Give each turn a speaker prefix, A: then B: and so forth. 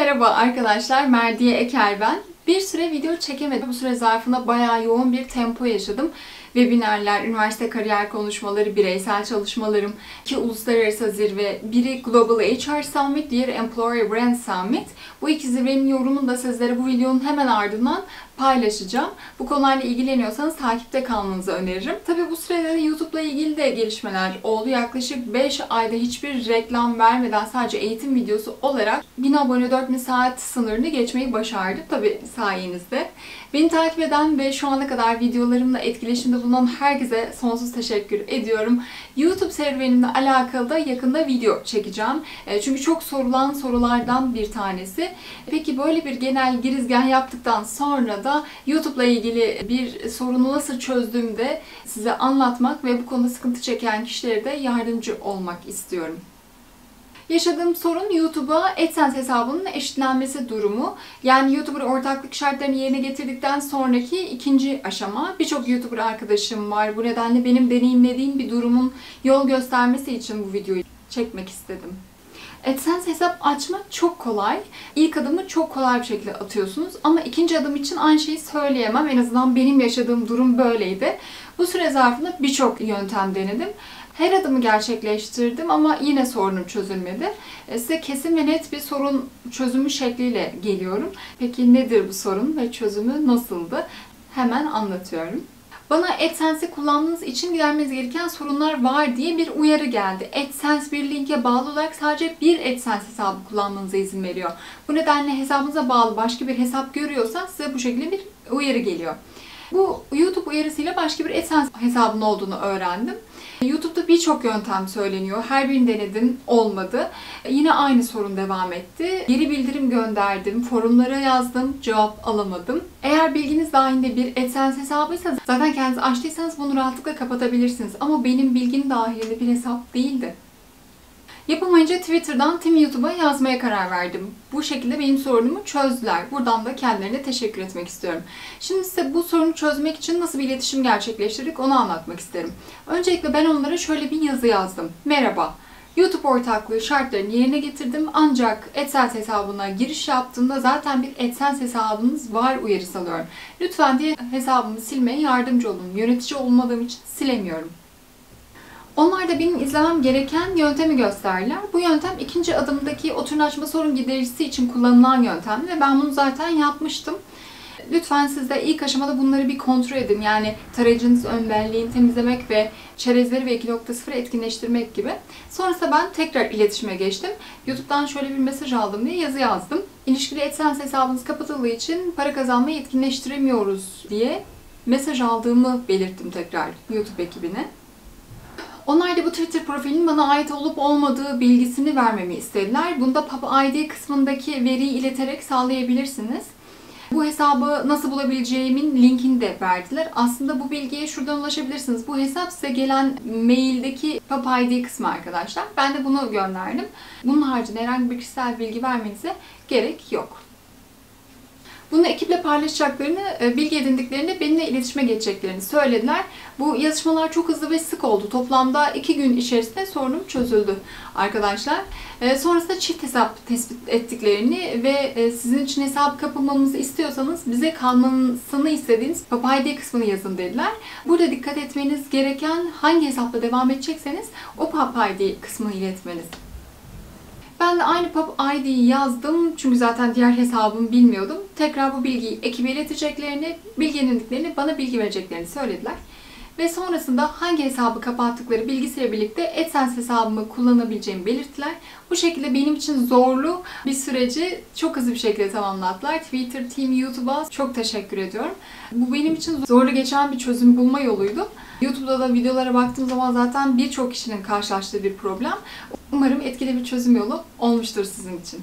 A: Merhaba arkadaşlar, Merdiye Eker ben. Bir süre video çekemedim. Bu süre zarfında bayağı yoğun bir tempo yaşadım. Webinerler, üniversite kariyer konuşmaları, bireysel çalışmalarım, iki uluslararası zirve, biri Global HR Summit, diğeri Employer Brand Summit. Bu iki zirvenin yorumunu da sizlere bu videonun hemen ardından paylaşacağım. Bu konularla ilgileniyorsanız takipte kalmanızı öneririm. Tabii bu sürede de YouTube'la ilgili de gelişmeler oldu. Yaklaşık 5 ayda hiçbir reklam vermeden sadece eğitim videosu olarak 1000 abone 4000 saat sınırını geçmeyi başardık. Tabii sayenizde. Beni takip eden ve şu ana kadar videolarımla etkileşimde bulunan herkese sonsuz teşekkür ediyorum. YouTube serüvenimle alakalı da yakında video çekeceğim. Çünkü çok sorulan sorulardan bir tanesi. Peki böyle bir genel girizgah yaptıktan sonra da YouTube'la ilgili bir sorunu nasıl çözdüğümde size anlatmak ve bu konuda sıkıntı çeken kişilere de yardımcı olmak istiyorum. Yaşadığım sorun YouTube'a AdSense hesabının eşitlenmesi durumu. Yani YouTuber ortaklık şartlarını yerine getirdikten sonraki ikinci aşama. Birçok YouTuber arkadaşım var. Bu nedenle benim deneyimlediğim bir durumun yol göstermesi için bu videoyu çekmek istedim. AdSense hesap açmak çok kolay. İlk adımı çok kolay bir şekilde atıyorsunuz. Ama ikinci adım için aynı şeyi söyleyemem. En azından benim yaşadığım durum böyleydi. Bu süre zarfında birçok yöntem denedim. Her adımı gerçekleştirdim ama yine sorunum çözülmedi. Size kesin ve net bir sorun çözümü şekliyle geliyorum. Peki nedir bu sorun ve çözümü nasıldı? Hemen anlatıyorum. Bana AdSense'i kullandığınız için gidermeniz gereken sorunlar var diye bir uyarı geldi. AdSense bir linke bağlı olarak sadece bir AdSense hesabı kullanmanıza izin veriyor. Bu nedenle hesabınıza bağlı başka bir hesap görüyorsa size bu şekilde bir uyarı geliyor. Bu YouTube uyarısıyla başka bir AdSense hesabının olduğunu öğrendim. YouTube'da birçok yöntem söyleniyor. Her birini denedim, olmadı. Yine aynı sorun devam etti. Geri bildirim gönderdim, forumlara yazdım, cevap alamadım. Eğer bilginiz dahilinde bir AdSense hesabıysa zaten kendiniz açtıysanız bunu rahatlıkla kapatabilirsiniz. Ama benim bilgim dahilinde bir hesap değildi. Yapamayınca Twitter'dan Team YouTube'a yazmaya karar verdim. Bu şekilde benim sorunumu çözdüler. Buradan da kendilerine teşekkür etmek istiyorum. Şimdi size bu sorunu çözmek için nasıl bir iletişim gerçekleştirdik onu anlatmak isterim. Öncelikle ben onlara şöyle bir yazı yazdım. Merhaba, YouTube ortaklığı şartlarını yerine getirdim ancak AdSense hesabına giriş yaptığımda zaten bir AdSense hesabınız var uyarısı alıyorum. Lütfen diye hesabımı silmeye yardımcı olun. Yönetici olmadığım için silemiyorum. Onlar da benim izlemem gereken yöntemi gösterdiler. Bu yöntem ikinci adımdaki oturun açma sorun gidericisi için kullanılan yöntemdi ve ben bunu zaten yapmıştım. Lütfen siz de ilk aşamada bunları bir kontrol edin. Yani tarayıcınız ön belleğini temizlemek ve çerezleri ve 2.0 etkinleştirmek gibi. Sonrasında ben tekrar iletişime geçtim. YouTube'dan şöyle bir mesaj aldım diye yazı yazdım. İlişkili AdSense hesabınız kapatıldığı için para kazanmayı etkinleştiremiyoruz diye mesaj aldığımı belirttim tekrar YouTube ekibine. Onlar da bu Twitter profilinin bana ait olup olmadığı bilgisini vermemi istediler. Bunu da PubID kısmındaki veriyi ileterek sağlayabilirsiniz. Bu hesabı nasıl bulabileceğimin linkini de verdiler. Aslında bu bilgiye şuradan ulaşabilirsiniz. Bu hesap size gelen maildeki PubID kısmı arkadaşlar. Ben de bunu gönderdim. Bunun haricinde herhangi bir kişisel bilgi vermenize gerek yok. Bunu ekiple paylaşacaklarını, bilgi edindiklerini, benimle iletişime geçeceklerini söylediler. Bu yazışmalar çok hızlı ve sık oldu. Toplamda 2 gün içerisinde sorunum çözüldü arkadaşlar. Sonrasında çift hesap tespit ettiklerini ve sizin için hesap kapamamızı istiyorsanız bize kalmasını istediğiniz PubID kısmını yazın dediler. Burada dikkat etmeniz gereken hangi hesapla devam edecekseniz o PubID kısmını iletmeniz. Ben de aynı PubID'yi yazdım çünkü zaten diğer hesabımı bilmiyordum. Tekrar bu bilgiyi ekibe ileteceklerini, bilgi edindiklerini, bana bilgi vereceklerini söylediler. Ve sonrasında hangi hesabı kapattıkları bilgisiyle birlikte AdSense hesabımı kullanabileceğimi belirttiler. Bu şekilde benim için zorlu bir süreci çok hızlı bir şekilde tamamlattılar. Twitter, Team YouTube'a çok teşekkür ediyorum. Bu benim için zorlu geçen bir çözüm bulma yoluydu. YouTube'da da videolara baktığım zaman zaten birçok kişinin karşılaştığı bir problem. Umarım etkili bir çözüm yolu olmuştur sizin için.